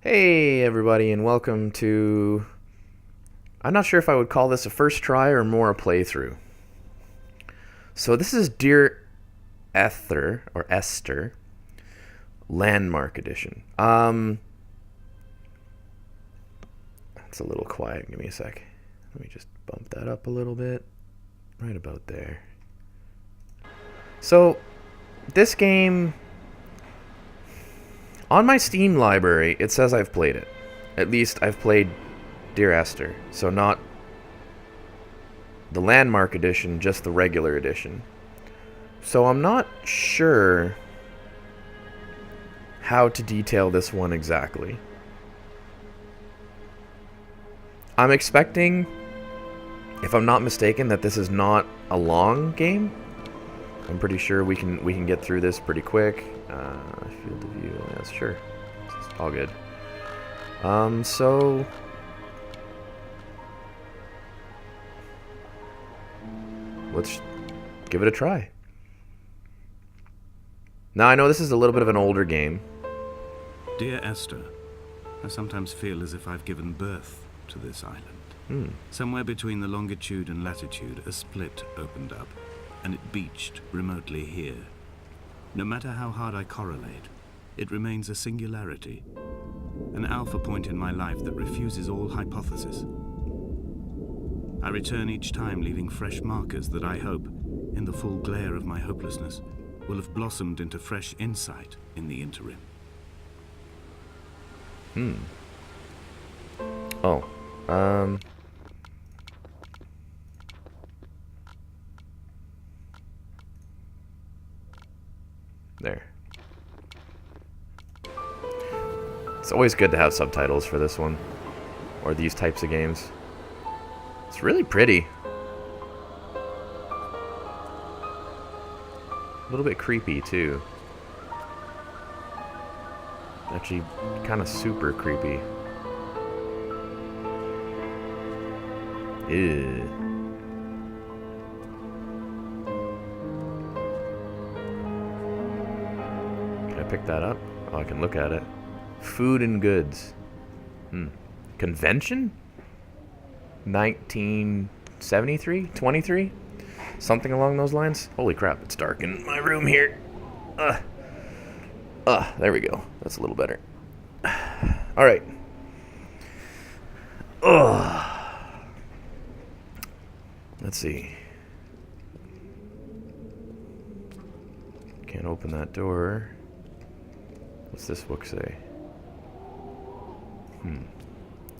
Hey everybody and welcome to... I'm not sure if I would call this a first try or more a playthrough. So this is Dear Esther, or Esther, Landmark Edition. It's a little quiet, give me a sec. Let me just bump that up a little bit. Right about there. So, this game... On my Steam library, it says I've played it. At least I've played Dear Esther. So not the Landmark Edition, just the regular edition. So I'm not sure how to detail this one exactly. I'm expecting, if I'm not mistaken, that this is not a long game. I'm pretty sure we can get through this pretty quick. Field of view, yeah, sure. It's all good. So let's give it a try. Now I know this is a little bit of an older game. Dear Esther, I sometimes feel as if I've given birth to this island. Somewhere between the longitude and latitude, a split opened up, and it beached remotely here. No matter how hard I correlate, it remains a singularity, an alpha point in my life that refuses all hypothesis. I return each time leaving fresh markers that I hope, in the full glare of my hopelessness, will have blossomed into fresh insight in the interim. Oh, there. It's always good to have subtitles for this one, or these types of games. It's really pretty. A little bit creepy, too. Actually, kind of super creepy. Ew. Can I pick that up? Oh, I can look at it. Food and goods. Convention? 1973? 23? Something along those lines? Holy crap, it's dark in my room here. There we go. That's a little better. Alright. Let's see. Can't open that door. What's this book say?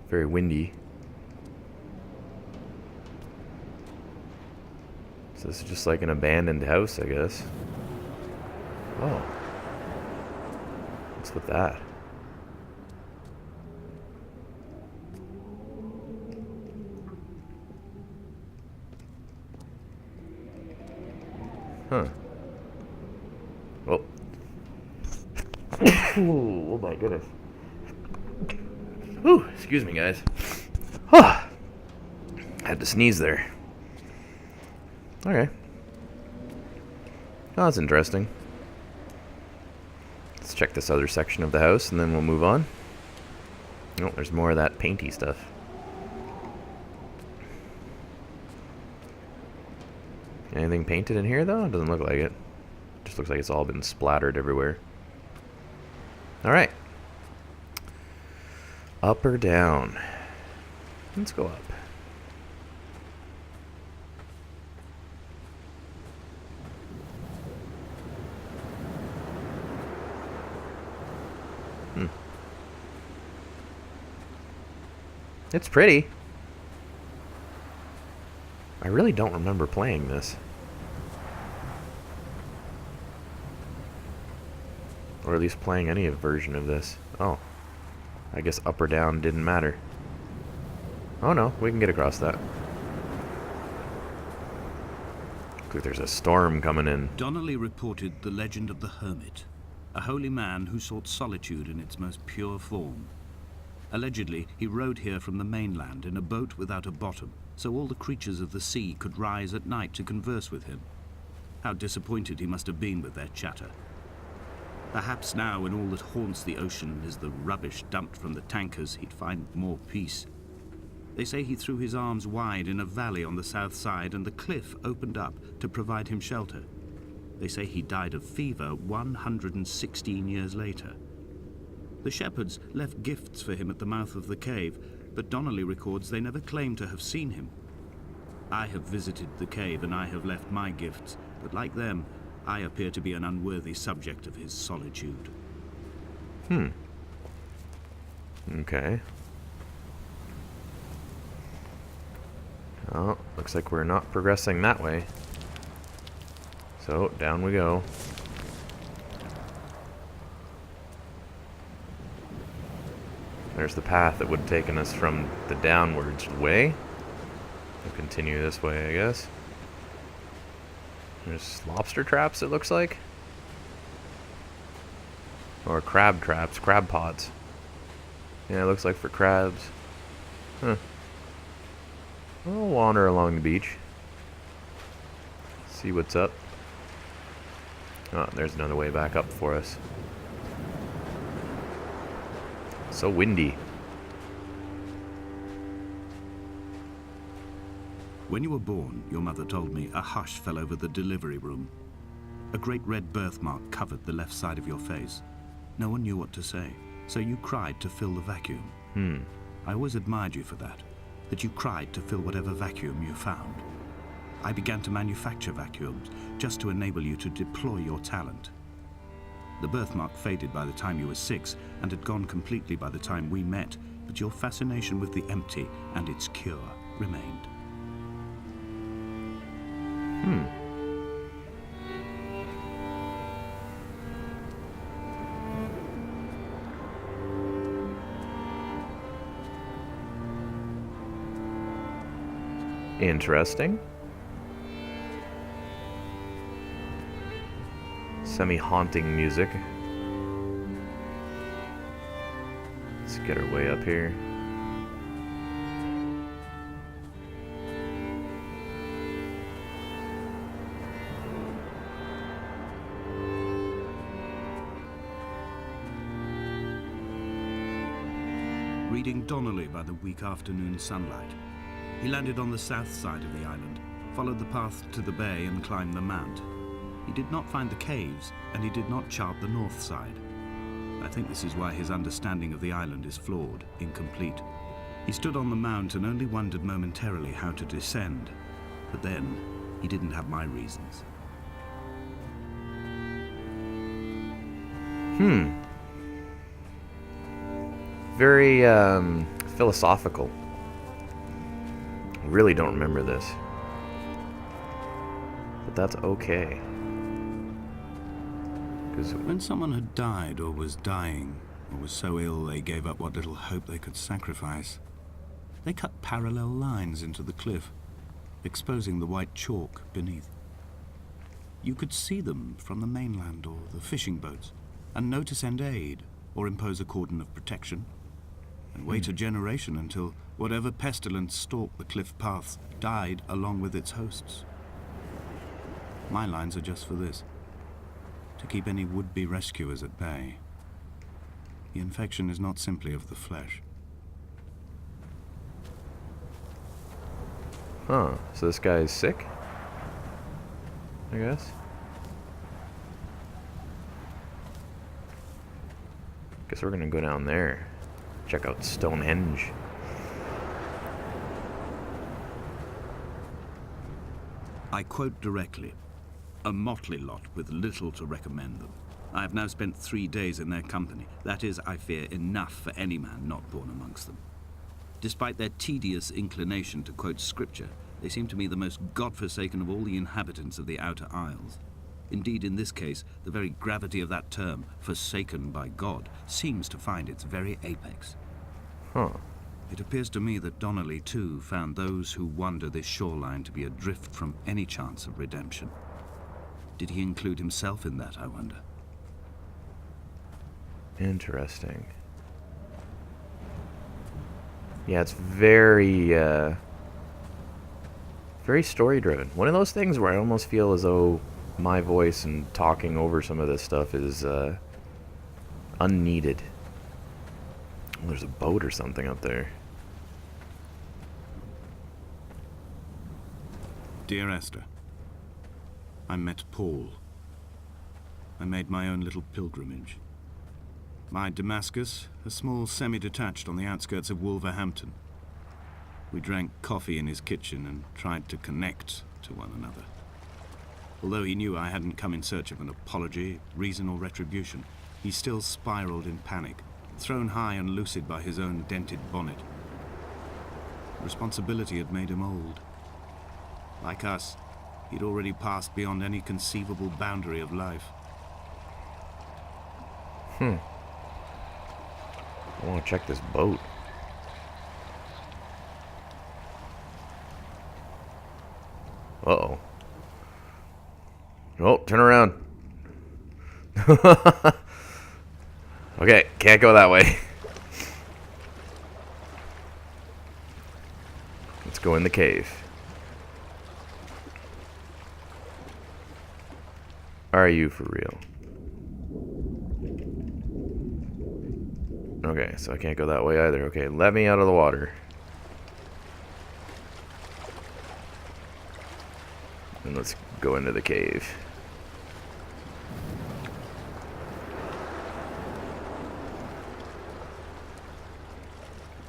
Very windy. So this is just like an abandoned house, I guess. Oh. What's with that? Huh. Oh. Oh my goodness. Whew, excuse me, guys. Had to sneeze there. Okay. Oh, that's interesting. Let's check this other section of the house, and then we'll move on. Oh, there's more of that painty stuff. Anything painted in here, though? It doesn't look like it. Just looks like it's all been splattered everywhere. Alright. Up or down? Let's go up. It's pretty. I really don't remember playing this. Or at least playing any version of this. Oh. I guess up or down didn't matter. Oh no, we can get across that. Looks like there's a storm coming in. Donnelly reported the legend of the hermit, a holy man who sought solitude in its most pure form. Allegedly, he rode here from the mainland in a boat without a bottom, so all the creatures of the sea could rise at night to converse with him. How disappointed he must have been with their chatter. Perhaps now, when all that haunts the ocean is the rubbish dumped from the tankers, he'd find more peace. They say he threw his arms wide in a valley on the south side, and the cliff opened up to provide him shelter. They say he died of fever 116 years later. The shepherds left gifts for him at the mouth of the cave, but Donnelly records they never claimed to have seen him. I have visited the cave and I have left my gifts, but like them, I appear to be an unworthy subject of his solitude. Okay. Oh, looks like we're not progressing that way. So, down we go. There's the path that would have taken us from the downwards way. We'll continue this way, I guess. There's lobster traps, it looks like. Or crab traps, crab pots. Yeah, it looks like for crabs. Huh. We'll wander along the beach. See what's up. Oh, there's another way back up for us. So windy. When you were born, your mother told me, a hush fell over the delivery room. A great red birthmark covered the left side of your face. No one knew what to say, so you cried to fill the vacuum. I always admired you for that you cried to fill whatever vacuum you found. I began to manufacture vacuums just to enable you to deploy your talent. The birthmark faded by the time you were 6 and had gone completely by the time we met, but your fascination with the empty and its cure remained. Interesting. Semi-haunting music. Let's get our way up here. Reading Donnelly by the weak afternoon sunlight. He landed on the south side of the island, followed the path to the bay and climbed the mount. He did not find the caves, and he did not chart the north side. I think this is why his understanding of the island is flawed, incomplete. He stood on the mount and only wondered momentarily how to descend. But then, he didn't have my reasons. Very, philosophical. Really don't remember this. But that's okay. Because when someone had died or was dying, or was so ill they gave up what little hope they could sacrifice, they cut parallel lines into the cliff, exposing the white chalk beneath. You could see them from the mainland or the fishing boats, and know to send aid or impose a cordon of protection, and wait a generation until whatever pestilence stalked the cliff paths died along with its hosts. My lines are just for this, to keep any would-be rescuers at bay. The infection is not simply of the flesh. Huh, so this guy is sick? I guess. Guess we're gonna go down there. Check out Stonehenge. I quote directly, "A motley lot with little to recommend them. I have now spent 3 days in their company. That is, I fear, enough for any man not born amongst them. Despite their tedious inclination to quote scripture, they seem to me the most godforsaken of all the inhabitants of the outer isles. Indeed, in this case, the very gravity of that term, forsaken by God, seems to find its very apex." Huh. It appears to me that Donnelly, too, found those who wander this shoreline to be adrift from any chance of redemption. Did he include himself in that, I wonder? Interesting. Yeah, it's very, very story-driven. One of those things where I almost feel as though my voice and talking over some of this stuff is Unneeded. Oh, there's a boat or something up there. Dear Esther, I met Paul. I made my own little pilgrimage. My Damascus, a small semi-detached on the outskirts of Wolverhampton. We drank coffee in his kitchen and tried to connect to one another. Although he knew I hadn't come in search of an apology, reason or retribution, he still spiraled in panic, thrown high and lucid by his own dented bonnet. Responsibility had made him old. Like us, he'd already passed beyond any conceivable boundary of life. I want to check this boat. Uh-oh. Oh, turn around. Okay, can't go that way. Let's go in the cave. Are you for real? Okay, so I can't go that way either. Okay, let me out of the water. And let's go into the cave.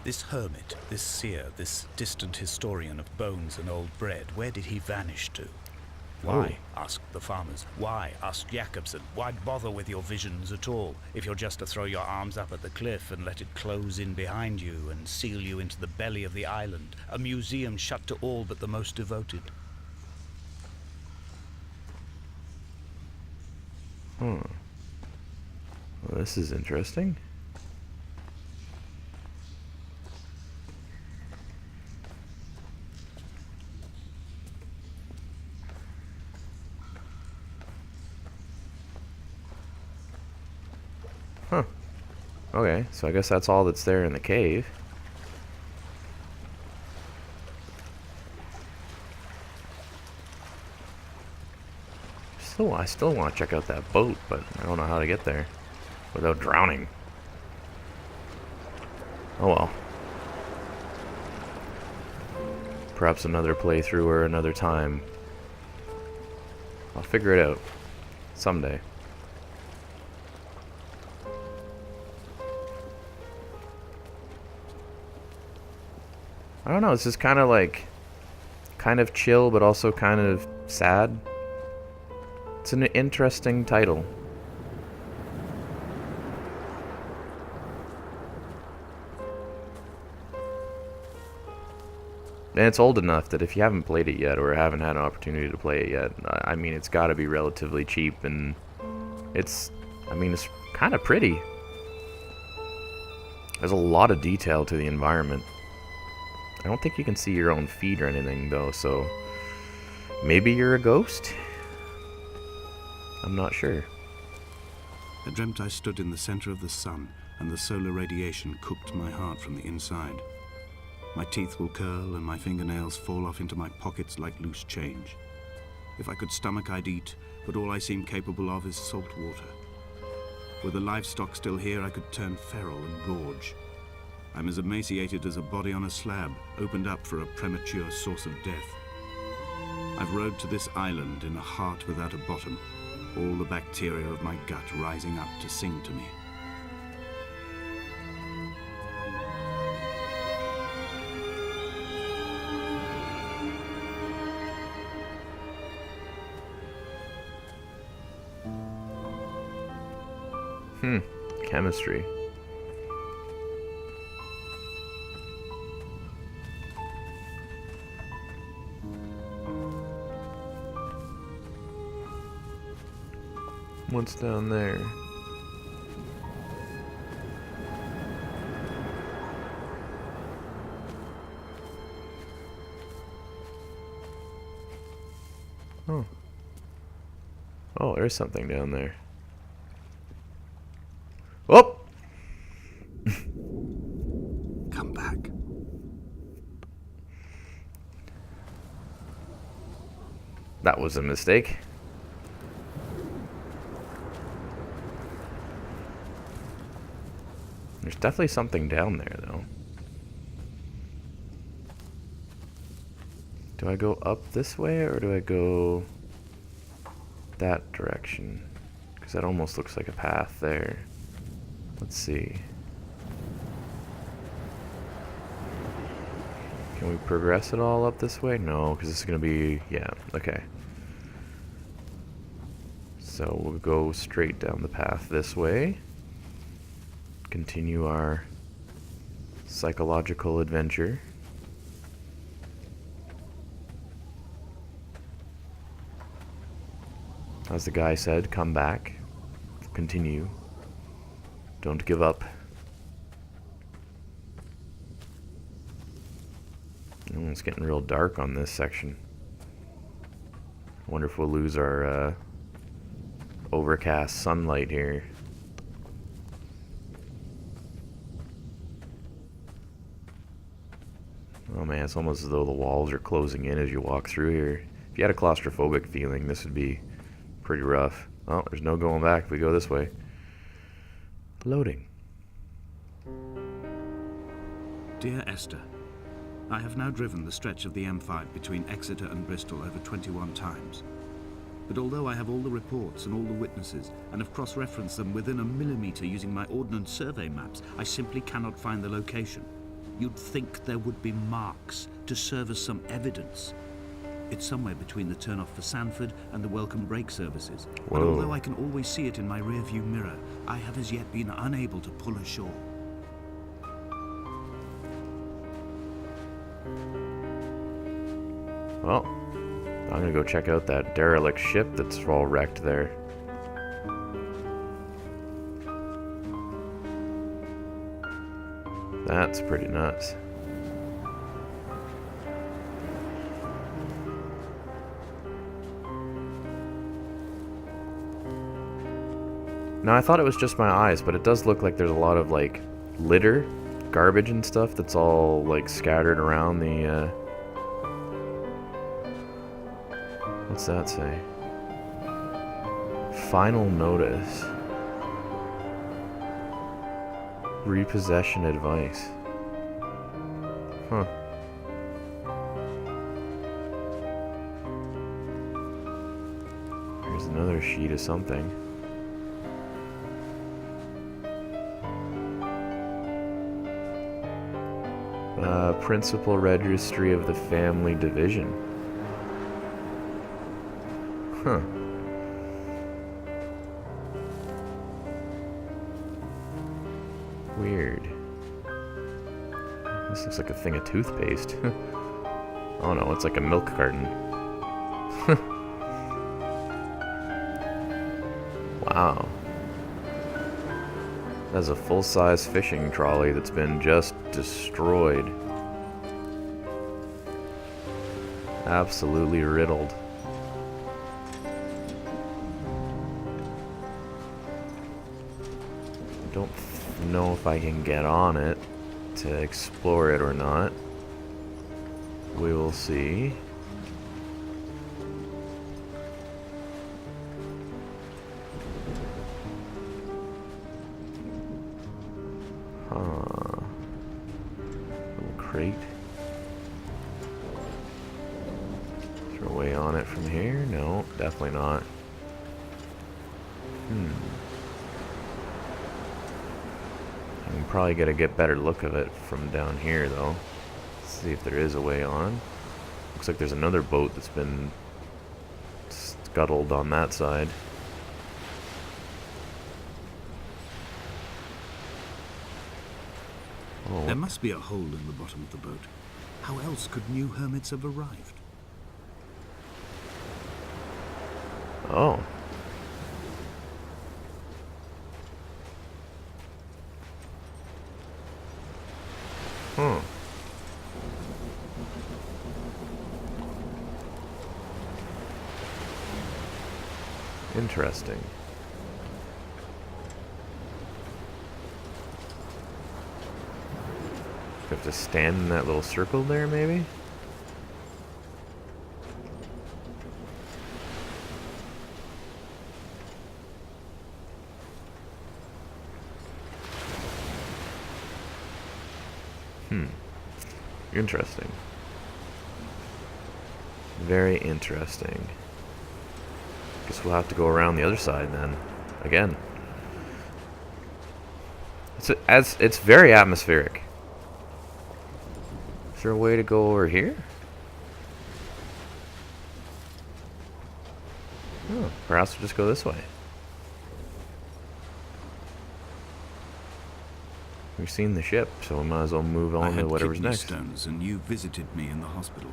This hermit, this seer, this distant historian of bones and old bread, where did he vanish to? Why? Asked the farmers. Why? Asked Jakobsen. Why bother with your visions at all, if you're just to throw your arms up at the cliff and let it close in behind you and seal you into the belly of the island, a museum shut to all but the most devoted? Well, this is interesting. Huh. Okay, so I guess that's all that's there in the cave. I still want to check out that boat, but I don't know how to get there without drowning. Oh well. Perhaps another playthrough or another time. I'll figure it out someday. I don't know, it's just kind of chill, but also kind of sad. It's an interesting title. And it's old enough that if you haven't played it yet or haven't had an opportunity to play it yet, I mean, it's got to be relatively cheap, and it's kind of pretty. There's a lot of detail to the environment. I don't think you can see your own feet or anything, though, so maybe you're a ghost? I'm not sure. I dreamt I stood in the center of the sun, and the solar radiation cooked my heart from the inside. My teeth will curl, and my fingernails fall off into my pockets like loose change. If I could stomach, I'd eat, but all I seem capable of is salt water. Were the livestock still here, I could turn feral and gorge. I'm as emaciated as a body on a slab, opened up for a premature source of death. I've rowed to this island in a heart without a bottom, all the bacteria of my gut rising up to sing to me. Chemistry. What's down there? Oh. Oh, there's something down there. Oh! Come back. That was a mistake. There's definitely something down there, though. Do I go up this way, or do I go that direction? Because that almost looks like a path there. Let's see. Can we progress it all up this way? No, because this is going to be... Yeah, okay. So we'll go straight down the path this way. Continue our psychological adventure. As the guy said, come back. Continue. Don't give up. Oh, it's getting real dark on this section. I wonder if we'll lose our overcast sunlight here. Oh man, it's almost as though the walls are closing in as you walk through here. If you had a claustrophobic feeling, this would be pretty rough. Oh, there's no going back if we go this way. Loading. Dear Esther, I have now driven the stretch of the M5 between Exeter and Bristol over 21 times. But although I have all the reports and all the witnesses, and have cross-referenced them within a millimetre using my Ordnance Survey maps, I simply cannot find the location. You'd think there would be marks to serve as some evidence. It's somewhere between the turnoff for Sanford and the welcome brake services. Whoa. And although I can always see it in my rearview mirror, I have as yet been unable to pull ashore. Well, I'm gonna go check out that derelict ship that's all wrecked there. That's pretty nuts. Now, I thought it was just my eyes, but it does look like there's a lot of, like, litter, garbage and stuff that's all, like, scattered around the, What's that say? Final notice. Repossession advice. Huh. Here's another sheet of something. Principal Registry of the Family Division. Huh. Weird. This looks like a thing of toothpaste. Oh no, it's like a milk carton. Wow. That's a full-size fishing trolley that's been just destroyed. Absolutely riddled. Don't know if I can get on it to explore it or not. We will see. Huh. Little crate. Throw away on it from here? No, definitely not. I can probably get a better look of it from down here, though. Let's see if there is a way on. Looks like there's another boat that's been scuttled on that side. Oh, There must be a hole in the bottom of the boat. How else could new hermits have arrived? oh. Huh. Interesting. You have to stand in that little circle there, maybe? Interesting. Very interesting. Guess we'll have to go around the other side then. Again. It's very atmospheric. Is there a way to go over here? Oh, perhaps we'll just go this way. We've seen the ship, so we might as well move on to whatever's next. Stones, and you visited me in the hospital.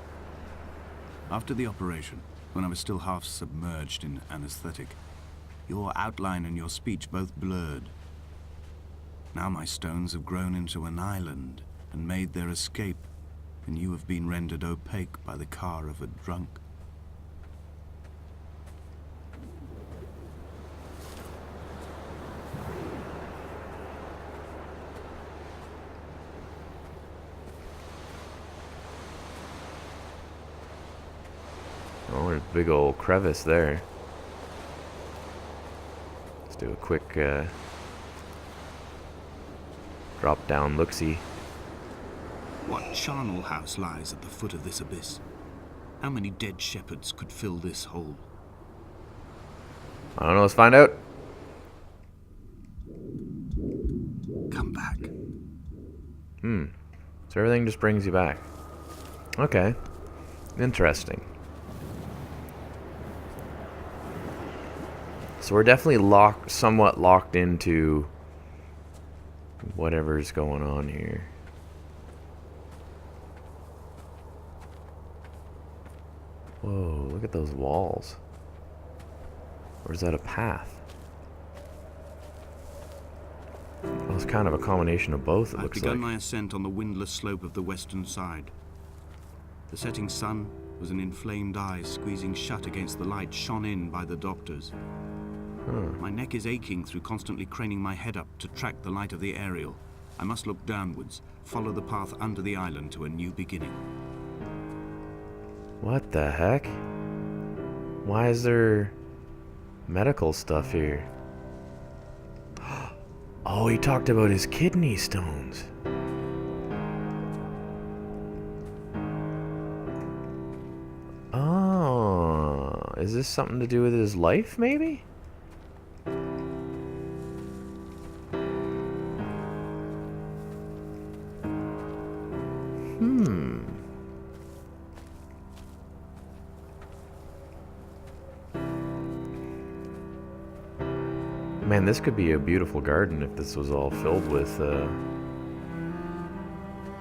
After the operation, when I was still half submerged in anesthetic, your outline and your speech both blurred. Now my stones have grown into an island and made their escape, and you have been rendered opaque by the car of a drunk. Oh, there's a big old crevice there. Let's do a quick drop down look-see. What charnel house lies at the foot of this abyss? How many dead shepherds could fill this hole? I don't know, let's find out. Come back. So everything just brings you back. Okay. Interesting. So we're definitely somewhat locked into whatever's going on here. Whoa, look at those walls. Or is that a path? Well, it's kind of a combination of both, it looks like. I've begun my ascent on the windless slope of the western side. The setting sun was an inflamed eye squeezing shut against the light shone in by the doctors. My neck is aching through constantly craning my head up to track the light of the aerial. I must look downwards, follow the path under the island to a new beginning. What the heck? Why is there medical stuff here? Oh, he talked about his kidney stones. Oh, is this something to do with his life, maybe? Man, this could be a beautiful garden if this was all filled with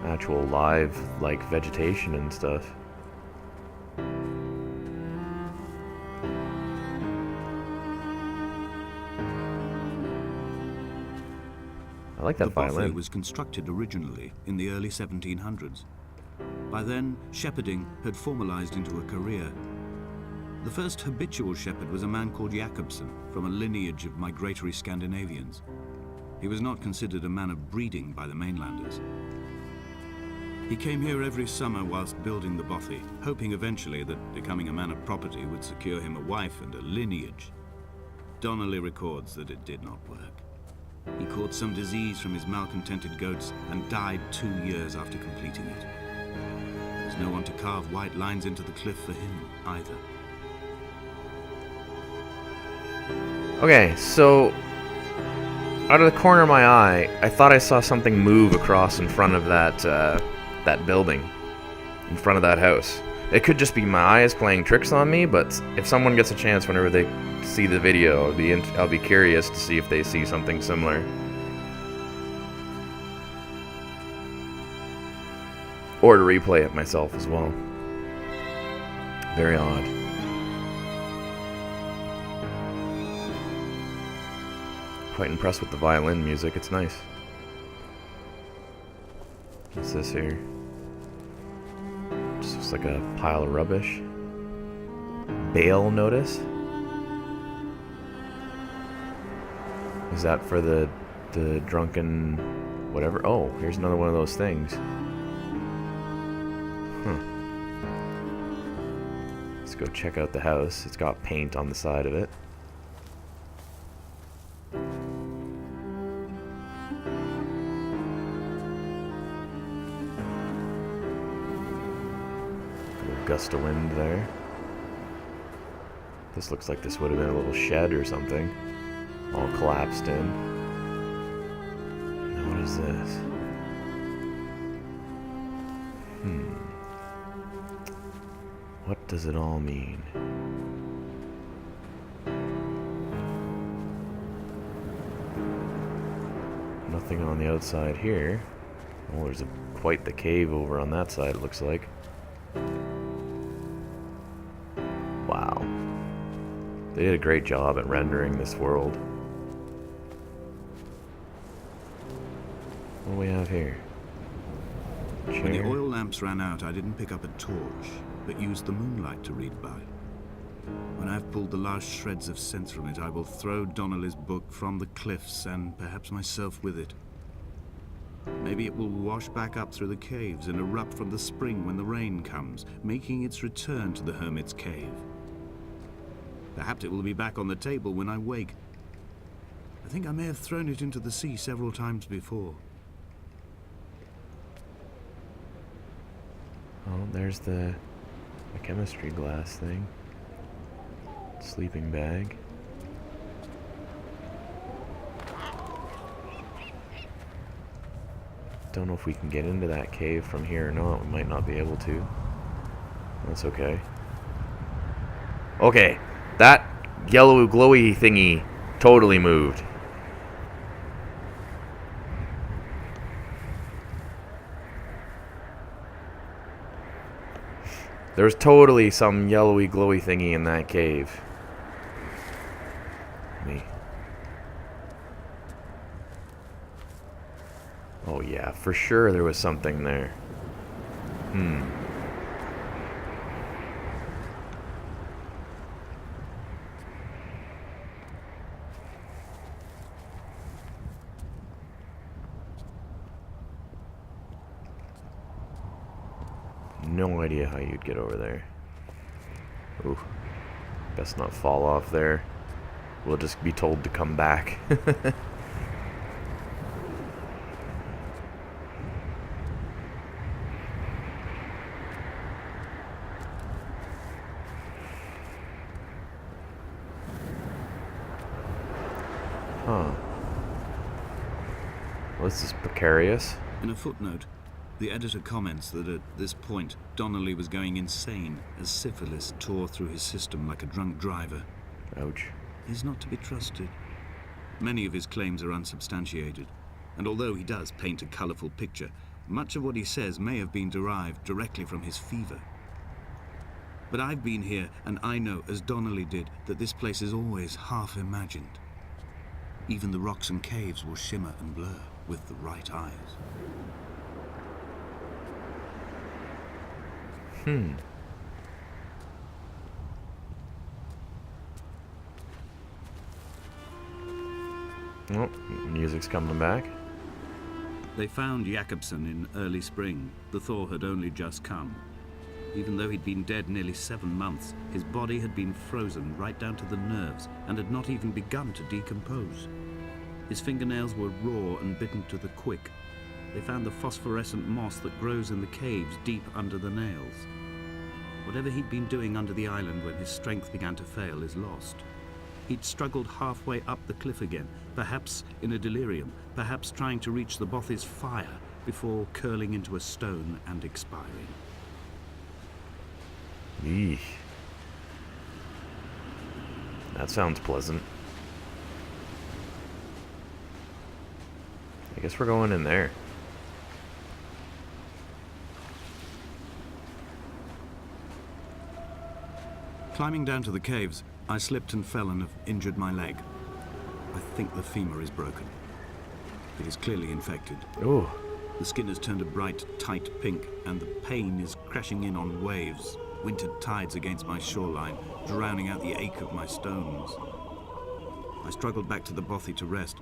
actual live, like, vegetation and stuff. I like that violin. The buffet was constructed originally in the early 1700s. By then, shepherding had formalized into a career. The first habitual shepherd was a man called Jakobsen, from a lineage of migratory Scandinavians. He was not considered a man of breeding by the mainlanders. He came here every summer whilst building the bothy, hoping eventually that becoming a man of property would secure him a wife and a lineage. Donnelly records that it did not work. He caught some disease from his malcontented goats and died 2 years after completing it. There was no one to carve white lines into the cliff for him either. Okay, so out of the corner of my eye, I thought I saw something move across in front of that that building, in front of that house. It could just be my eyes playing tricks on me, but if someone gets a chance whenever they see the video, I'll be curious to see if they see something similar. Or to replay it myself as well. Very odd. Quite impressed with the violin music, it's nice. What's this here? Just looks like a pile of rubbish. Bail notice? Is that for the drunken whatever? Oh, here's another one of those things. Let's go check out the house. It's got paint on the side of it. gust of wind there. This looks like this would have been a little shed or something. All collapsed in. Now what is this? What does it all mean? Nothing on the outside here. Oh, there's quite the cave over on that side, it looks like. Wow. They did a great job at rendering this world. What do we have here? When the Chair. oil lamps ran out, I didn't pick up a torch, but used the moonlight to read by. When I've pulled the last shreds of sense from it, I will throw Donnelly's book from the cliffs, and perhaps myself with it. Maybe it will wash back up through the caves and erupt from the spring when the rain comes, making its return to the hermit's cave. Perhaps it will be back on the table when I wake. I think I may have thrown it into the sea several times before. Oh, there's the chemistry glass thing. Sleeping bag. Don't know if we can get into that cave from here or not. We might not be able to. That's okay. Okay, that yellow glowy thingy totally moved. There's totally some yellowy glowy thingy in that cave. Me. Oh yeah, for sure there was something there. No idea how you'd get over there. Ooh. Best not fall off there. We'll just be told to come back. Huh. Well, this is precarious. In a footnote, the editor comments that at this point, Donnelly was going insane as syphilis tore through his system like a drunk driver. Ouch. He's not to be trusted. Many of his claims are unsubstantiated, and although he does paint a colourful picture, much of what he says may have been derived directly from his fever. But I've been here, and I know, as Donnelly did, that this place is always half imagined. Even the rocks and caves will shimmer and blur with the right eyes. Oh, music's coming back. They found Jakobsen in early spring. The thaw had only just come. Even though he'd been dead nearly 7 months, his body had been frozen right down to the nerves and had not even begun to decompose. His fingernails were raw and bitten to the quick. They found the phosphorescent moss that grows in the caves deep under the nails. Whatever he'd been doing under the island when his strength began to fail is lost. He'd struggled halfway up the cliff again, perhaps in a delirium, perhaps trying to reach the Bothy's fire before curling into a stone and expiring. Eesh. That sounds pleasant. I guess we're going in there. Climbing down to the caves, I slipped and fell and have injured my leg. I think the femur is broken. It is clearly infected. Ooh. The skin has turned a bright, tight pink, and the pain is crashing in on waves, wintered tides against my shoreline, drowning out the ache of my stones. I struggled back to the bothy to rest,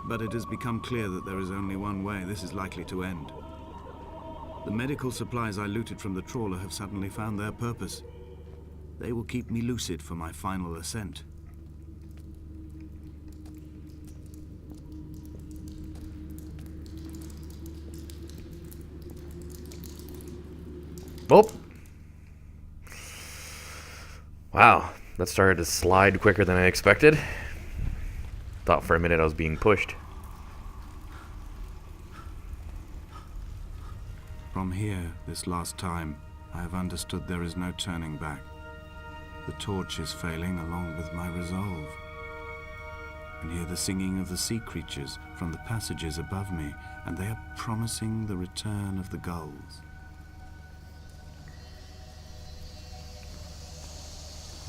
but it has become clear that there is only one way this is likely to end. The medical supplies I looted from the trawler have suddenly found their purpose. They will keep me lucid for my final ascent. Oh. Wow, that started to slide quicker than I expected. Thought for a minute I was being pushed. From here, this last time, I have understood there is no turning back. The torch is failing along with my resolve. And hear the singing of the sea creatures from the passages above me, and they are promising the return of the gulls.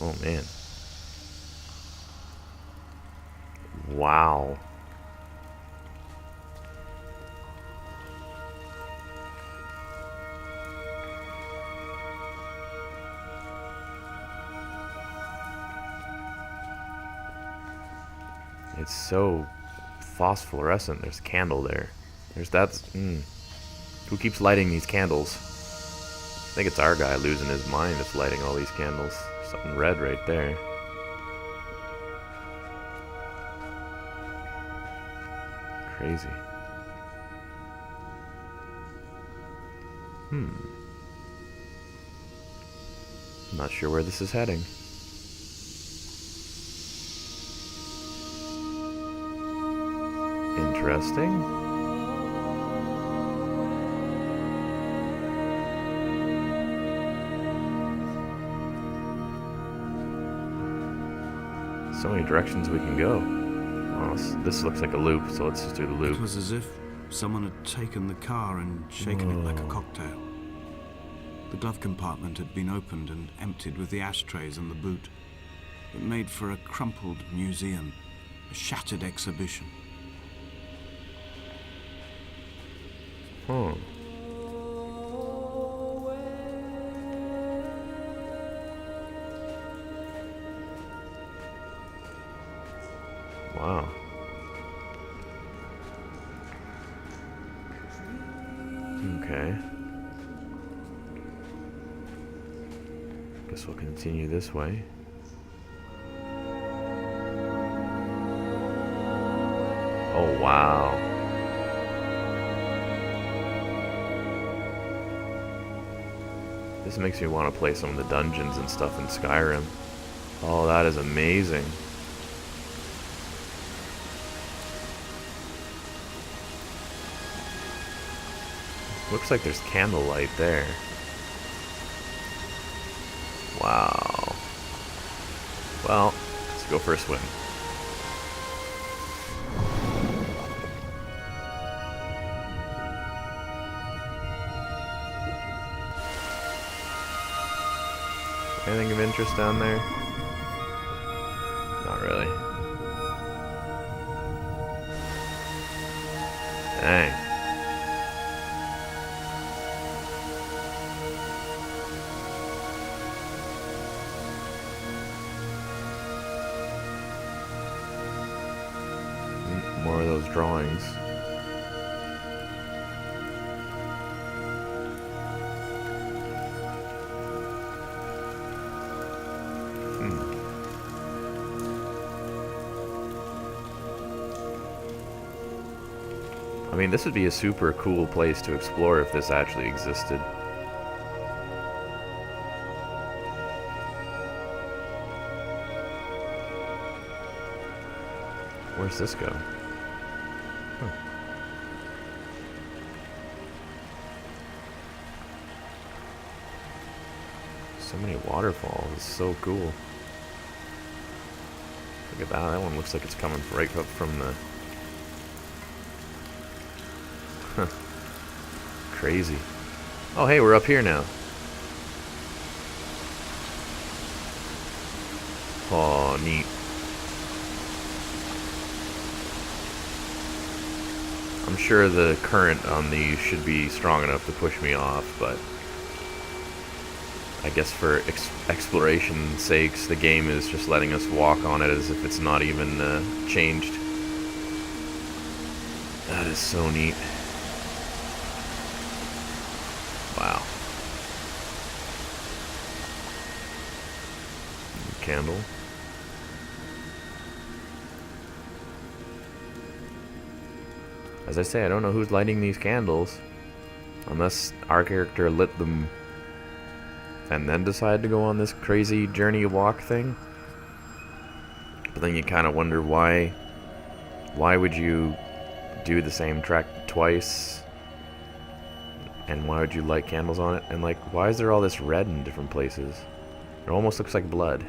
Oh man. Wow. It's so phosphorescent. There's a candle there. There's that. Who keeps lighting these candles? I think it's our guy losing his mind that's lighting all these candles. Something red right there. Crazy. Not sure where this is heading. Interesting. So many directions we can go. Oh, this looks like a loop, so let's just do the loop. It was as if someone had taken the car and shaken it like a cocktail. The glove compartment had been opened and emptied with the ashtrays and the boot. It made for a crumpled museum, a shattered exhibition. Huh. Wow. Okay. Guess we'll continue this way. Oh, wow. This makes me want to play some of the dungeons and stuff in Skyrim. Oh, that is amazing. Looks like there's candlelight there. Wow. Well, let's go for a swim. Anything of interest down there? Not really. Dang. More of those drawings. I mean, this would be a super cool place to explore if this actually existed. Where's this go? Huh. So many waterfalls. It's so cool. Look at that. That one looks like it's coming right up from the... Crazy. Oh, hey, we're up here now. Oh, neat. I'm sure the current on these should be strong enough to push me off, but I guess for exploration's sakes, the game is just letting us walk on it as if it's not even changed. That is so neat. Wow. Candle. As I say, I don't know who's lighting these candles. Unless our character lit them and then decide to go on this crazy journey walk thing. But then you kind of wonder why would you do the same trek twice? And why would you light candles on it? And like, why is there all this red in different places? It almost looks like blood.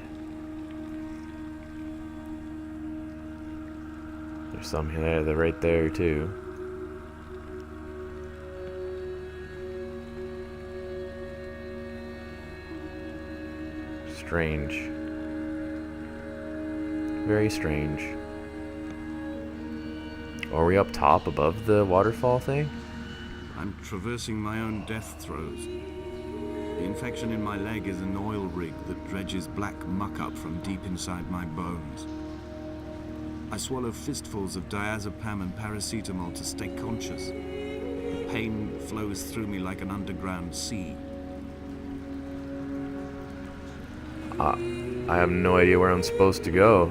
There's some there, they're right there too. Strange. Very strange. Are we up top above the waterfall thing? I'm traversing my own death throes. The infection in my leg is an oil rig that dredges black muck up from deep inside my bones. I swallow fistfuls of diazepam and paracetamol to stay conscious. The pain flows through me like an underground sea. I have no idea where I'm supposed to go.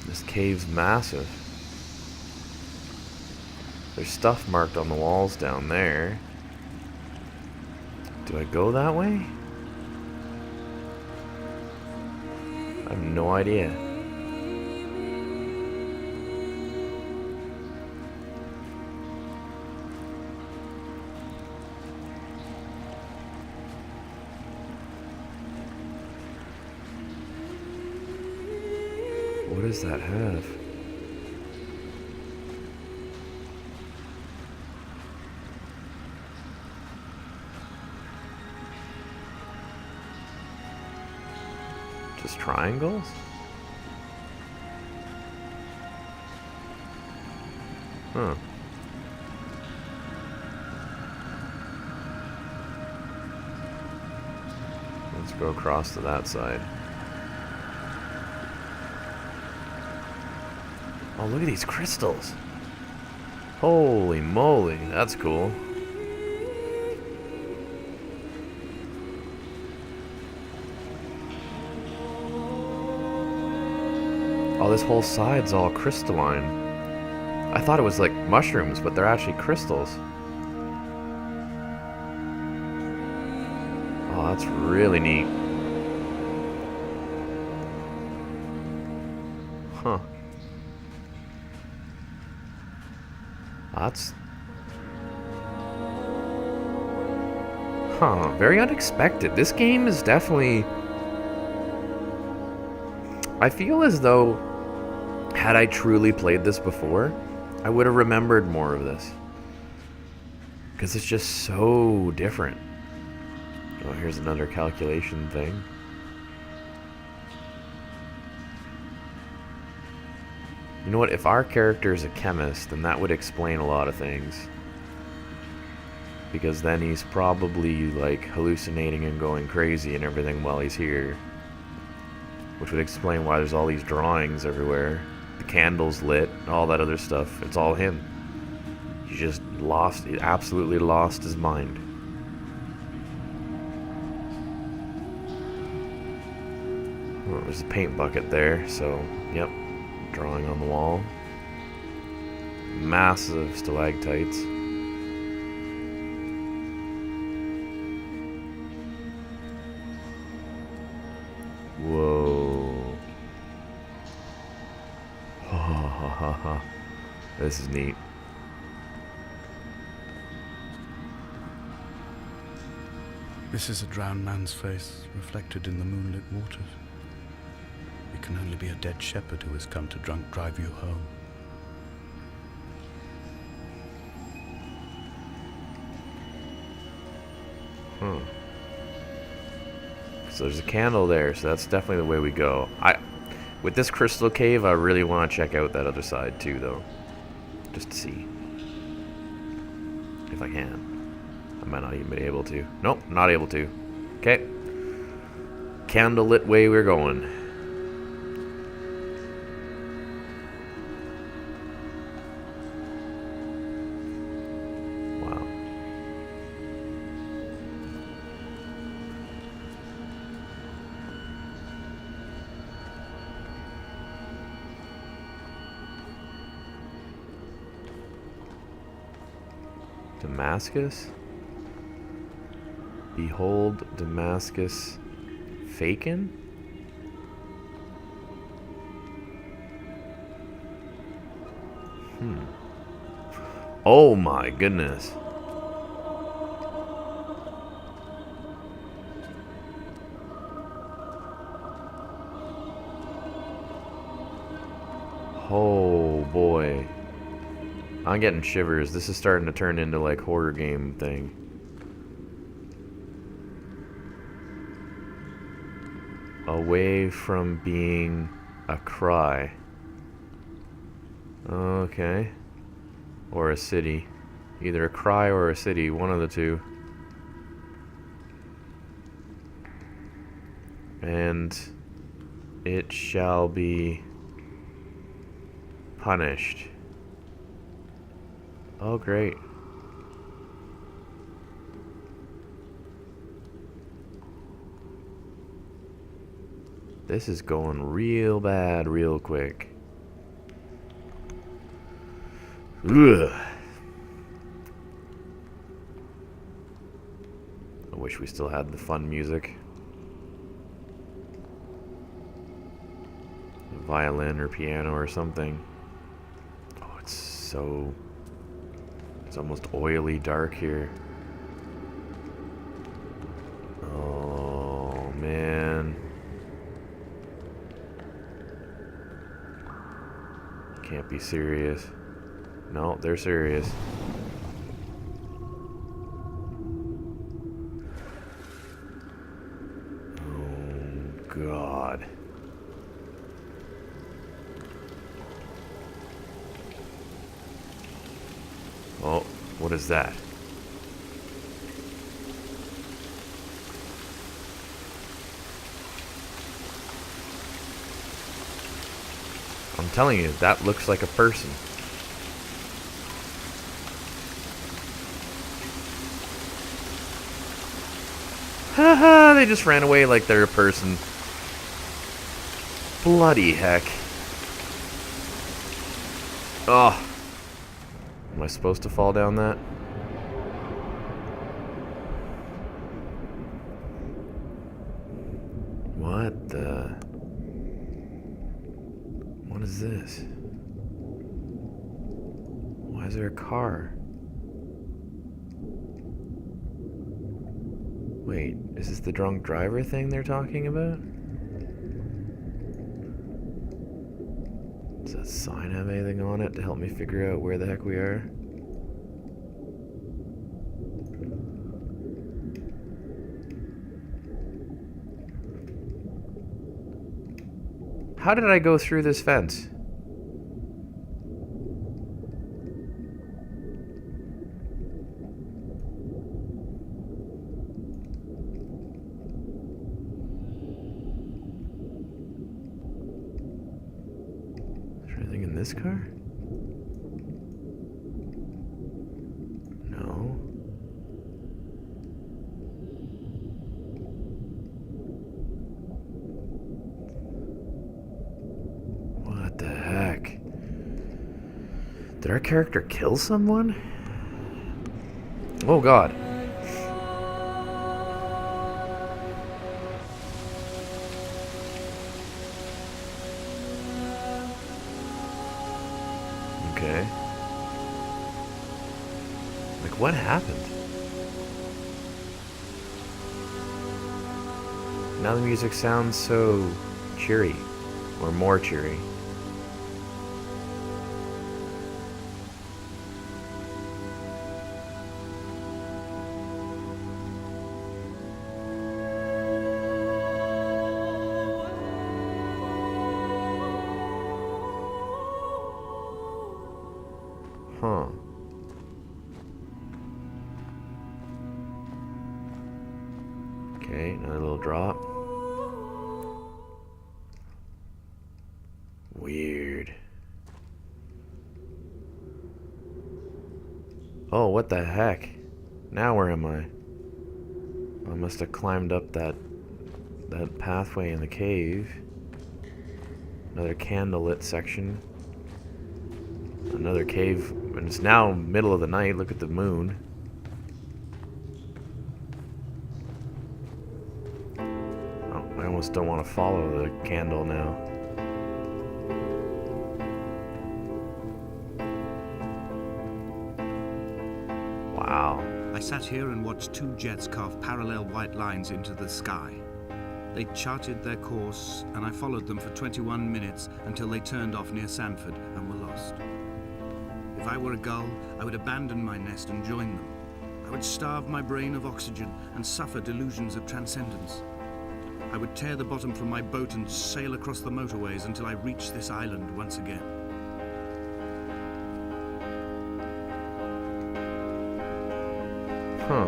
This cave's massive. There's stuff marked on the walls down there. Do I go that way? I have no idea. What does that have? Just triangles? Huh. Let's go across to that side. Oh, look at these crystals. Holy moly, that's cool. Oh, this whole side's all crystalline. I thought it was like mushrooms, but they're actually crystals. Oh, that's really neat. Huh. That's... Huh, very unexpected. This game is definitely... I feel as though, had I truly played this before, I would have remembered more of this. Because it's just so different. Oh, here's another calculation thing. You know what, if our character is a chemist, then that would explain a lot of things. Because then he's probably, like, hallucinating and going crazy and everything while he's here. Which would explain why there's all these drawings everywhere. The candles lit, all that other stuff. It's all him. He just lost, he absolutely lost his mind. Oh, there's a paint bucket there, so, yep. Drawing on the wall. Massive stalactites. Whoa. This is neat. This is a drowned man's face reflected in the moonlit waters. It can only be a dead shepherd who has come to drunk drive you home. So there's a candle there, so that's definitely the way we go. With this crystal cave, I really want to check out that other side too, though. Just to see. If I can. I might not even be able to. Nope, not able to. Okay. Candlelit way we're going. Damascus? Behold Damascus Faken? Oh my goodness. Oh boy. I'm getting shivers. This is starting to turn into like horror game thing. Away from being a cry. Okay. Or a city. Either a cry or a city, one of the two. And it shall be punished. Oh, great. This is going real bad real quick. Ugh. I wish we still had the fun music. A violin or piano or something. Oh, it's almost oily dark here. Oh, man. Can't be serious. No, they're serious. Oh, God. Oh, what is that? I'm telling you, that looks like a person. Haha, they just ran away like they're a person. Bloody heck. Oh. Am I supposed to fall down that? What the... What is this? Why is there a car? Wait, is this the drunk driver thing they're talking about? Does that sign have anything on it to help me figure out where the heck we are? How did I go through this fence? Is there anything in this car? No. What the heck? Did our character kill someone? Oh God. Okay. Like, what happened? Now the music sounds so cheery, or more cheery. Huh. Okay, another little drop. Weird. Oh, what the heck? Now where am I? I must have climbed up that pathway in the cave. Another candlelit section. Another cave, and it's now middle of the night. Look at the moon. almost don't want to follow the candle now. Wow. I sat here and watched two jets carve parallel white lines into the sky. They charted their course, and I followed them for 21 minutes until they turned off near Sanford and were lost. If I were a gull, I would abandon my nest and join them. I would starve my brain of oxygen and suffer delusions of transcendence. I would tear the bottom from my boat and sail across the motorways until I reached this island once again. Huh.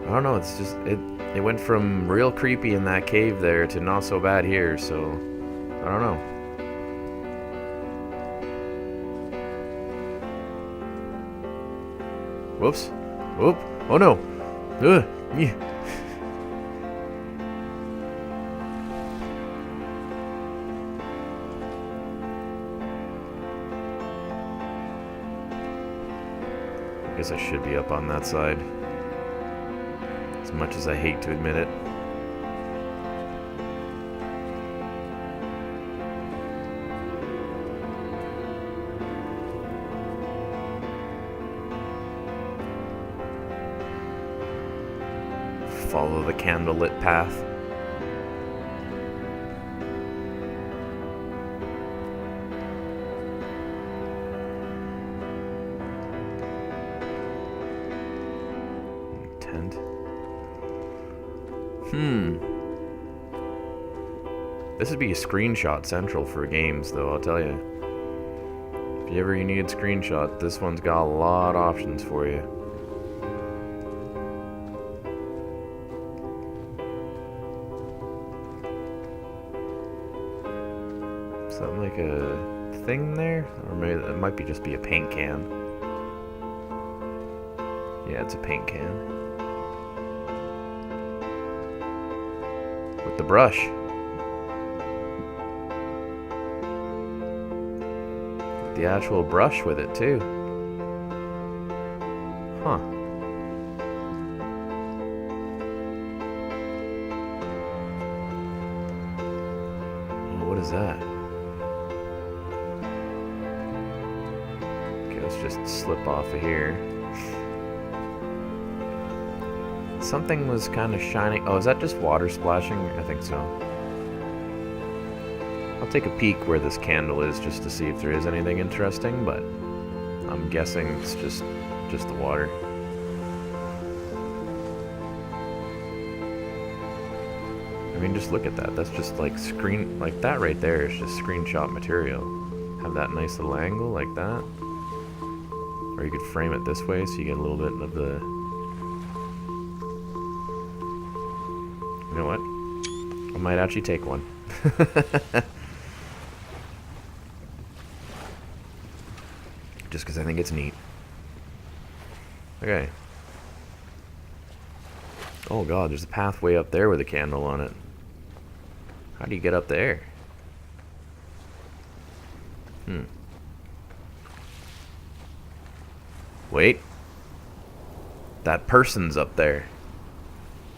I don't know, it's just, it went from real creepy in that cave there to not so bad here, so I don't know. Whoops. Whoop. Oh no. Ugh. Yeah. I guess I should be up on that side. As much as I hate to admit it. Follow the candlelit path. Tent. This would be a screenshot central for games, though, I'll tell you. If you ever need a screenshot, this one's got a lot of options for you. Something like a thing there? Or maybe it might just be a paint can. Yeah, it's a paint can. With the brush. With the actual brush with it, too. Huh. Oh, what is that? Just slip off of here. Something was kind of shining. Oh, is that just water splashing? I think so. I'll take a peek where this candle is just to see if there is anything interesting, but I'm guessing it's just the water. I mean, just look at that. That's just like like that right there is just screenshot material. Have that nice little angle like that. Or you could frame it this way so you get a little bit of the... You know what? I might actually take one. Just because I think it's neat. Okay. Oh god, there's a pathway up there with a candle on it. How do you get up there? Wait. That person's up there.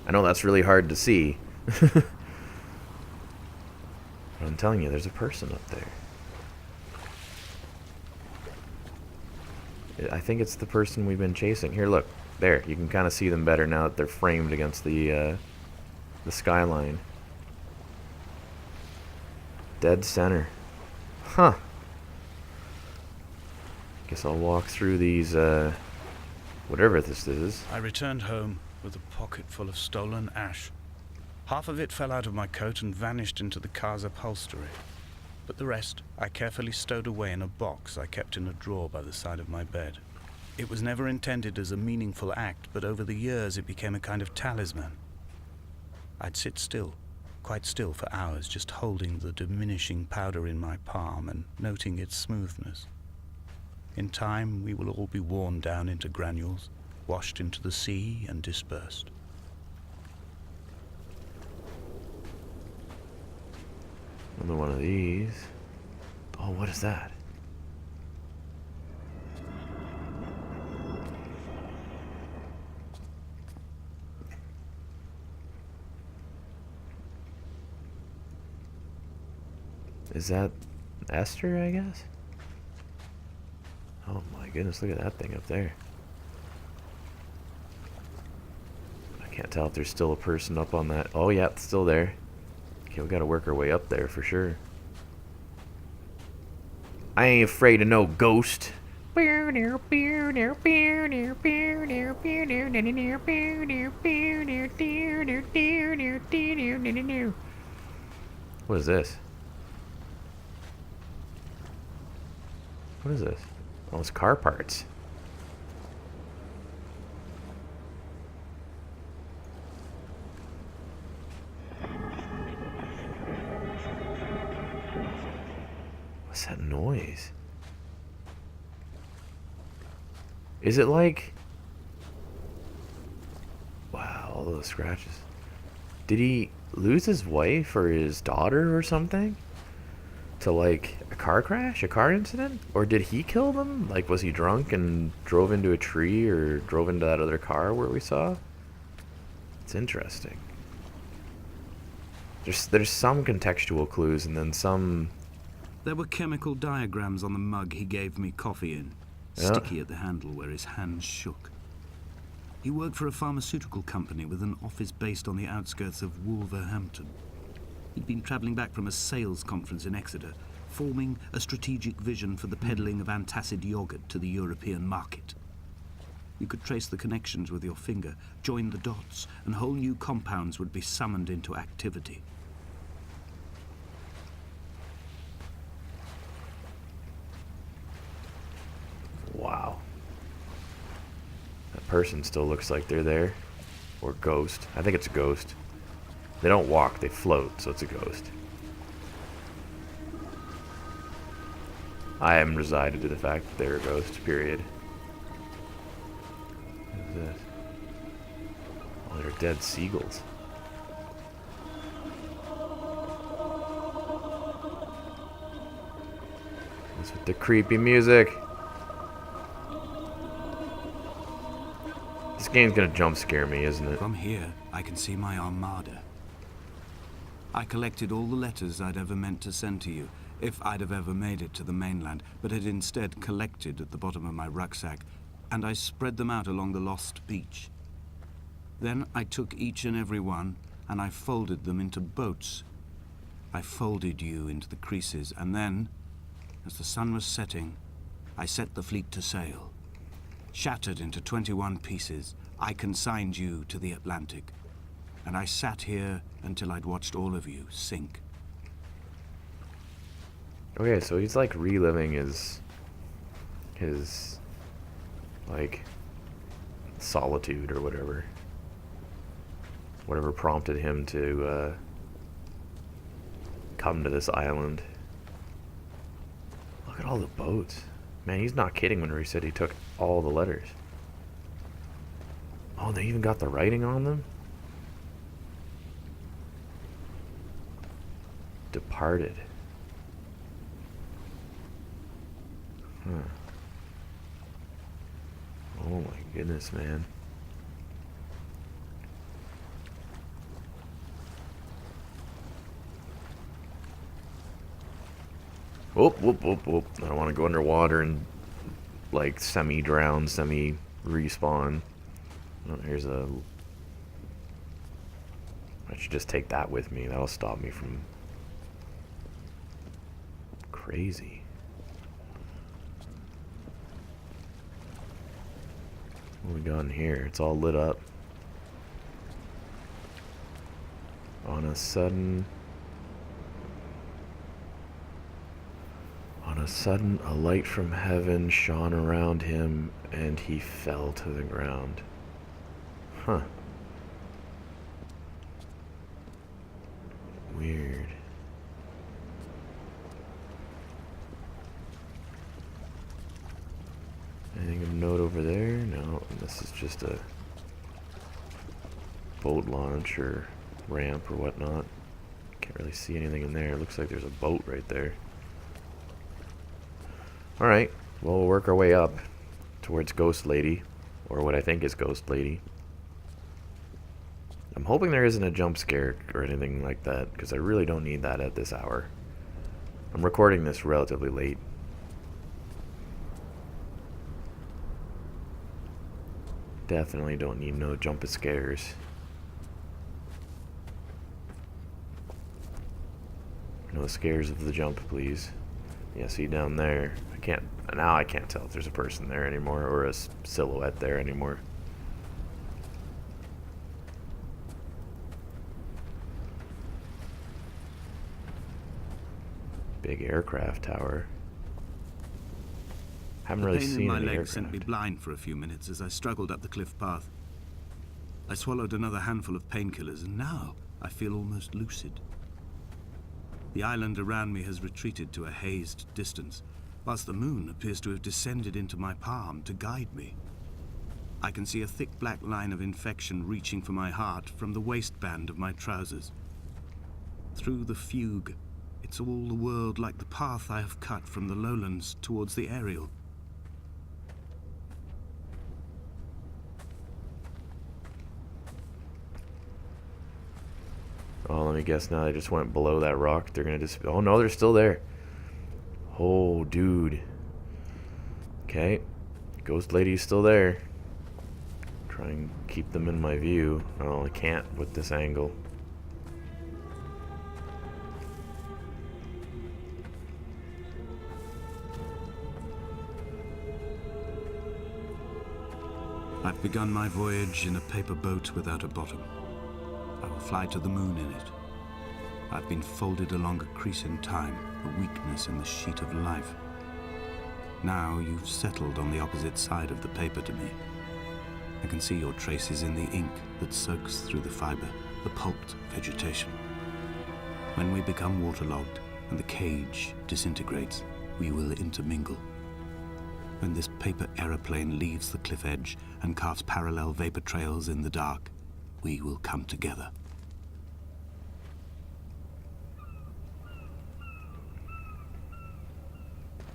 I know that's really hard to see. But I'm telling you, there's a person up there. I think it's the person we've been chasing. Here, look. There. You can kind of see them better now that they're framed against the skyline. Dead center. Huh. Guess I'll walk through these, whatever this is. I returned home with a pocket full of stolen ash. Half of it fell out of my coat and vanished into the car's upholstery. But the rest I carefully stowed away in a box I kept in a drawer by the side of my bed. It was never intended as a meaningful act, but over the years it became a kind of talisman. I'd sit still, quite still for hours, just holding the diminishing powder in my palm and noting its smoothness. In time, we will all be worn down into granules, washed into the sea and dispersed. Another one of these. Oh, what is that? Is that Esther, I guess? Oh my goodness, look at that thing up there. I can't tell if there's still a person up on that. Oh yeah, it's still there. Okay, we gotta work our way up there for sure. I ain't afraid of no ghost. What is this? What is this? Oh, it's car parts. What's that noise? Is it like... Wow, all those scratches. Did he lose his wife or his daughter or something? To like a car crash, a car incident? Or did he kill them? Like, was he drunk and drove into a tree or drove into that other car where we saw? It's interesting. There's some contextual clues and then some... There were chemical diagrams on the mug he gave me coffee in, sticky at the handle where his hands shook. He worked for a pharmaceutical company with an office based on the outskirts of Wolverhampton. He'd been travelling back from a sales conference in Exeter, forming a strategic vision for the peddling of antacid yogurt to the European market. You could trace the connections with your finger, join the dots, and whole new compounds would be summoned into activity. Wow. That person still looks like they're there. Or ghost. I think it's a ghost. They don't walk, they float, so it's a ghost. I am resided to the fact that they're a ghost, period. What is this? Oh, they're dead seagulls. What's with the creepy music? This game's gonna jump scare me, isn't it? From here, I can see my armada. I collected all the letters I'd ever meant to send to you, if I'd have ever made it to the mainland, but had instead collected at the bottom of my rucksack, and I spread them out along the lost beach. Then I took each and every one, and I folded them into boats. I folded you into the creases, and then, as the sun was setting, I set the fleet to sail. Shattered into 21 pieces, I consigned you to the Atlantic. And I sat here until I'd watched all of you sink. Okay, so he's like reliving his like solitude or whatever. Whatever prompted him to come to this island. Look at all the boats. Man, he's not kidding when he said he took all the letters. Oh, they even got the writing on them? Departed. Huh. Oh my goodness, man. Whoop, whoop, whoop, whoop. I don't want to go underwater and like semi-drown, semi-respawn. Oh, here's a... I should just take that with me. That'll stop me from... Crazy. What we got in here? It's all lit up. On a sudden, a light from heaven shone around him, and he fell to the ground. Huh. Weird. Anything of note over there? No, this is just a boat launch or ramp or whatnot. Can't really see anything in there. Looks like there's a boat right there. Alright, well, we'll work our way up towards Ghost Lady, or what I think is Ghost Lady. I'm hoping there isn't a jump scare or anything like that, because I really don't need that at this hour. I'm recording this relatively late. Definitely don't need no jump scares. No scares of the jump, please. Yeah, see down there. Now I can't tell if there's a person there anymore or a silhouette there anymore. Big aircraft tower. Haven't really seen my any leg aircraft. sent me blind for a few minutes as I struggled up the cliff path. I swallowed another handful of painkillers, and now I feel almost lucid. The island around me has retreated to a hazed distance, whilst the moon appears to have descended into my palm to guide me. I can see a thick black line of infection reaching for my heart from the waistband of my trousers. Through the fugue, it's all the world like the path I have cut from the lowlands towards the aerial. Oh, let me guess now. They just went below that rock. They're gonna just. Oh no, they're still there. Oh, dude. Okay, ghost lady's still there. Try and keep them in my view. Oh, I can't with this angle. I've begun my voyage in a paper boat without a bottom. I will fly to the moon in it. I've been folded along a crease in time, a weakness in the sheet of life. Now you've settled on the opposite side of the paper to me. I can see your traces in the ink that soaks through the fiber, the pulped vegetation. When we become waterlogged and the cage disintegrates, we will intermingle. When this paper aeroplane leaves the cliff edge and carves parallel vapor trails in the dark, we will come together.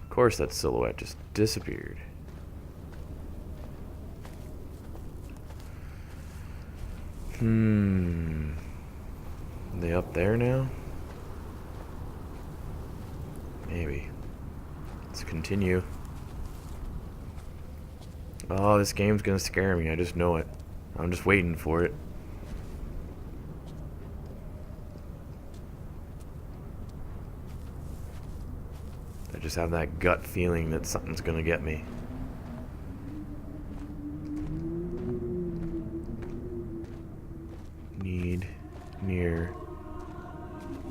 Of course, that silhouette just disappeared. Are they up there now? Maybe. Let's continue. Oh, this game's gonna scare me. I just know it. I'm just waiting for it. I just have that gut feeling that something's gonna get me. Need, near,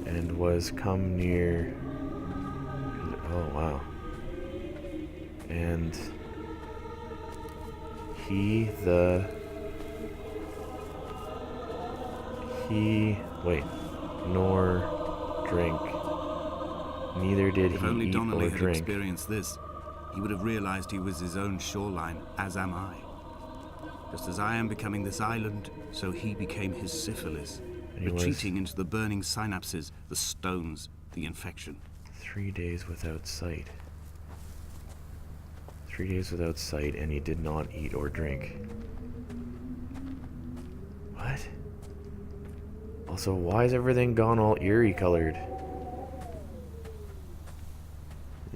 and was come near. Oh, wow. And he, wait, nor drink. Neither did If he only eat Donnelly or had drink. experienced this, he would have realized he was his own shoreline, as am I. Just as I am becoming this island, so he became his syphilis, retreating into the burning synapses, the stones, the infection. 3 days without sight. 3 days without sight, and he did not eat or drink. What? Also, why is everything gone all eerie colored?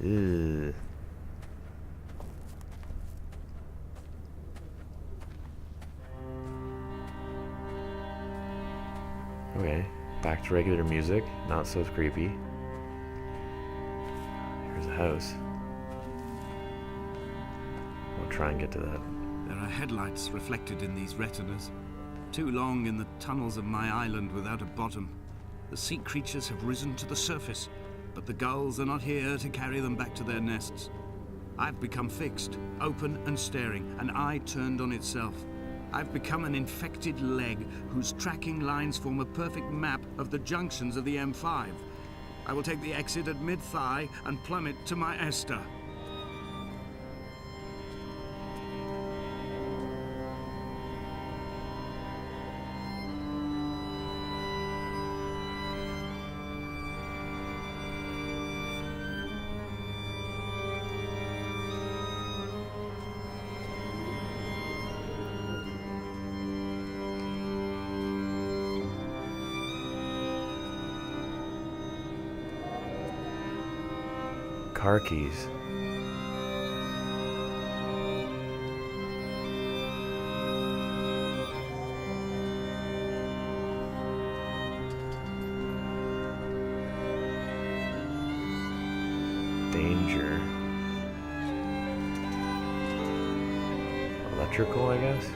Ew. Okay, back to regular music, not so creepy. Here's a house. I'll try and get to that. There are headlights reflected in these retinas. Too long in the tunnels of my island without a bottom. The sea creatures have risen to the surface, but the gulls are not here to carry them back to their nests. I've become fixed, open and staring, an eye turned on itself. I've become an infected leg whose tracking lines form a perfect map of the junctions of the M5. I will take the exit at mid-thigh and plummet to my Esther. car keys. Danger. Electrical, I guess?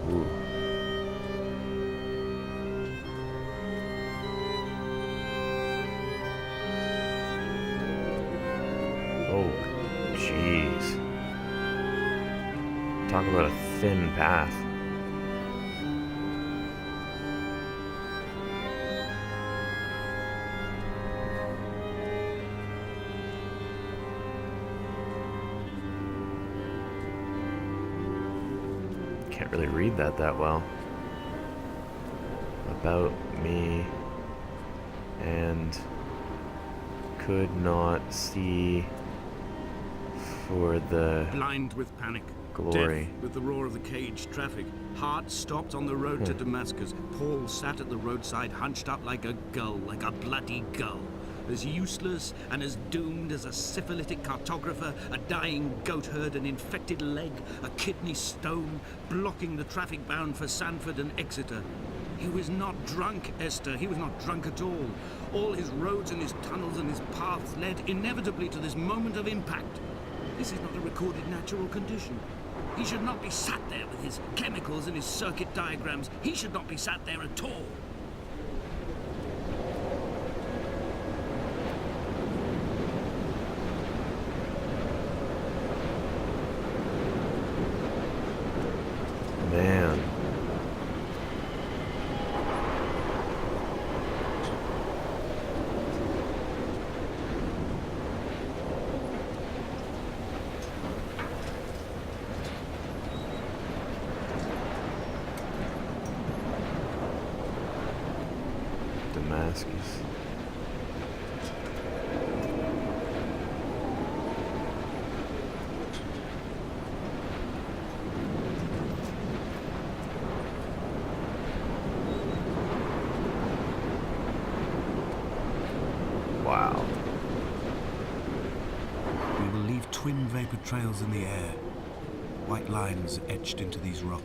Ooh. Oh, jeez. Talk about a thin path. Can't really read that well. About me, and could not see for the Blind with panic. glory. Deaf with the roar of the caged traffic. Heart stopped on the road to Damascus. Paul sat at the roadside, hunched up like a gull, like a bloody gull. As useless and as doomed as a syphilitic cartographer, a dying goat herd, an infected leg, a kidney stone, blocking the traffic bound for Sanford and Exeter. He was not drunk, Esther. He was not drunk at all. All his roads and his tunnels and his paths led inevitably to this moment of impact. This is not a recorded natural condition. He should not be sat there with his chemicals and his circuit diagrams. He should not be sat there at all. Man. Damascus. Wow. We will leave twin vapor trails in the air. White lines etched into these rocks.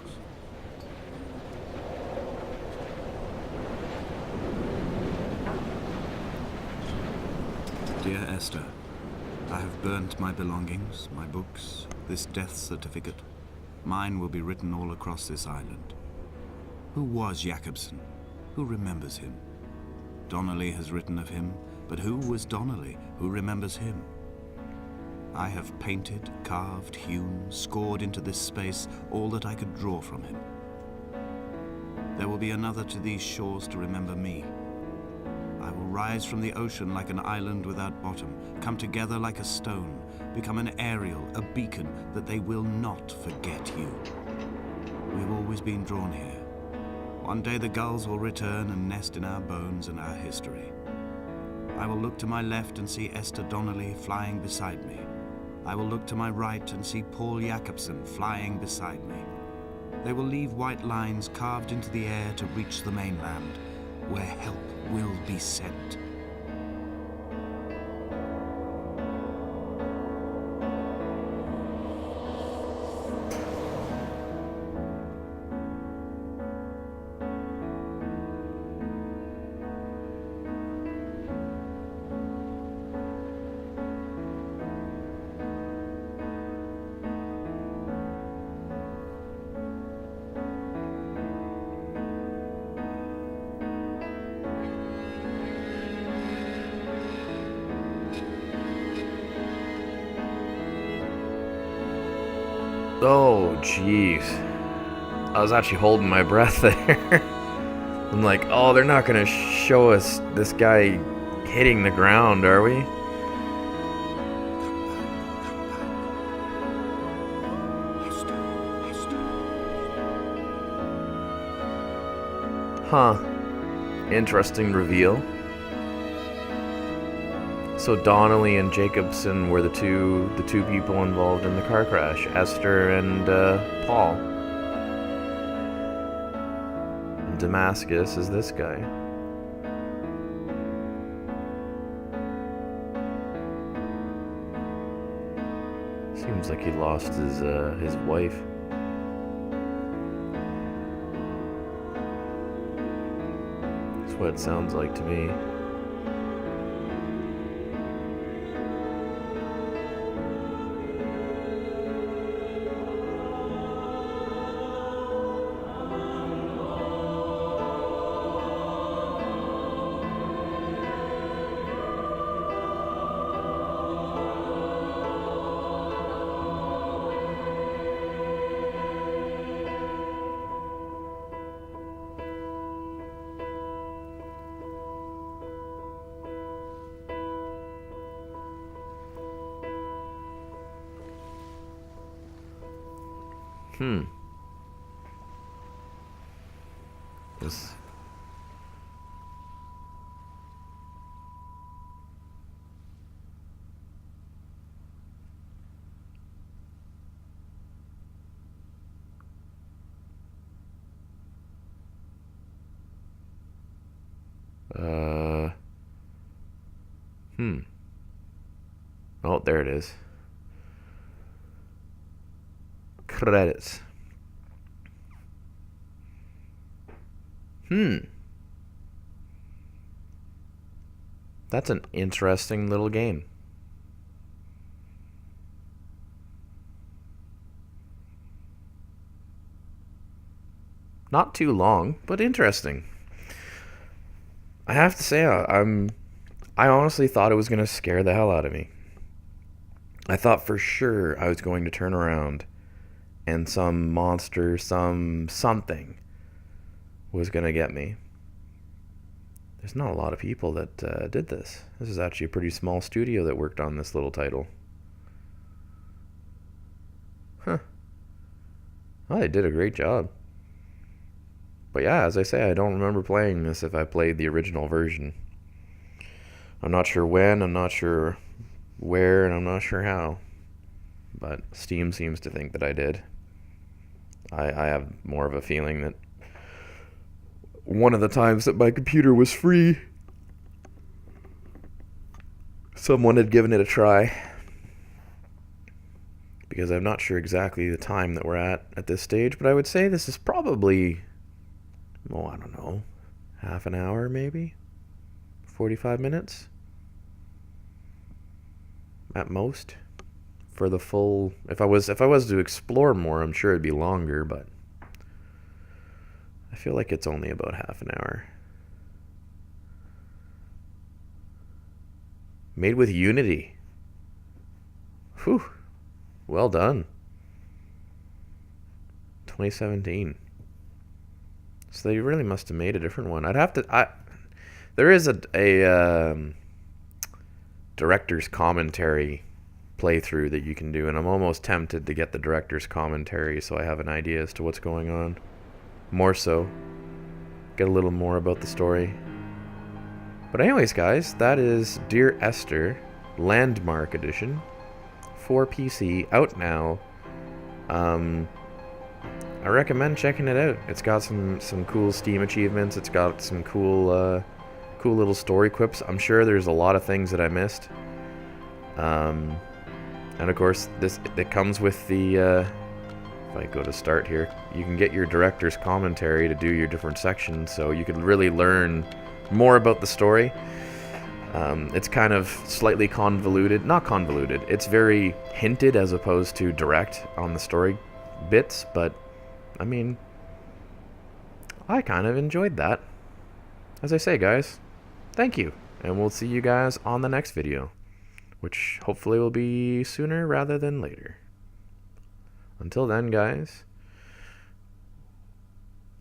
Dear Esther, I have burnt my belongings, my books, this death certificate. Mine will be written all across this island. Who was Jakobsen? Who remembers him? Donnelly has written of him, but who was Donnelly? Who remembers him? I have painted, carved, hewn, scored into this space all that I could draw from him. There will be another to these shores to remember me. I will rise from the ocean like an island without bottom, come together like a stone, become an aerial, a beacon, that they will not forget you. We've always been drawn here. One day the gulls will return and nest in our bones and our history. I will look to my left and see Esther Donnelly flying beside me. I will look to my right and see Paul Jakobsen flying beside me. They will leave white lines carved into the air to reach the mainland, where help will be sent. Oh, jeez. I was actually holding my breath there. I'm like, oh, they're not gonna show us this guy hitting the ground, are we? Huh. Interesting reveal. So Donnelly and Jacobson were the two people involved in the car crash. Esther and Paul. And Damascus is this guy. Seems like he lost his wife. That's what it sounds like to me. This. Oh, there it is. Credits. That's an interesting little game. Not too long, but interesting. I have to say, I honestly thought it was going to scare the hell out of me. I thought for sure I was going to turn around and some monster, something was going to get me. There's not a lot of people that did this. This is actually a pretty small studio that worked on this little title. Huh. Well, they did a great job. But yeah, as I say, I don't remember playing this if I played the original version. I'm not sure when, I'm not sure where, and I'm not sure how. But Steam seems to think that I did. I have more of a feeling that one of the times that my computer was free, someone had given it a try. Because I'm not sure exactly the time that we're at this stage, but I would say this is probably, oh, I don't know, half an hour maybe? 45 minutes? At most. For the full, if I was to explore more, I'm sure it'd be longer, but I feel like it's only about half an hour. Made with Unity. Whew. Well done. 2017. So they really must have made a different one. I'd have to. There is a director's commentary playthrough that you can do, and I'm almost tempted to get the director's commentary so I have an idea as to what's going on. More so. Get a little more about the story. But anyways, guys, that is Dear Esther Landmark Edition for PC, out now. I recommend checking it out. It's got some cool Steam achievements. It's got some cool little story quips. I'm sure there's a lot of things that I missed. And of course, it comes with the, if I go to start here, you can get your director's commentary to do your different sections, so you can really learn more about the story. It's kind of slightly convoluted. Not convoluted. It's very hinted as opposed to direct on the story bits, but, I mean, I kind of enjoyed that. As I say, guys, thank you, and we'll see you guys on the next video, which hopefully will be sooner rather than later. Until then, guys,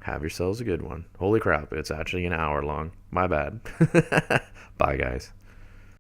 have yourselves a good one. Holy crap, it's actually an hour long. My bad. Bye, guys.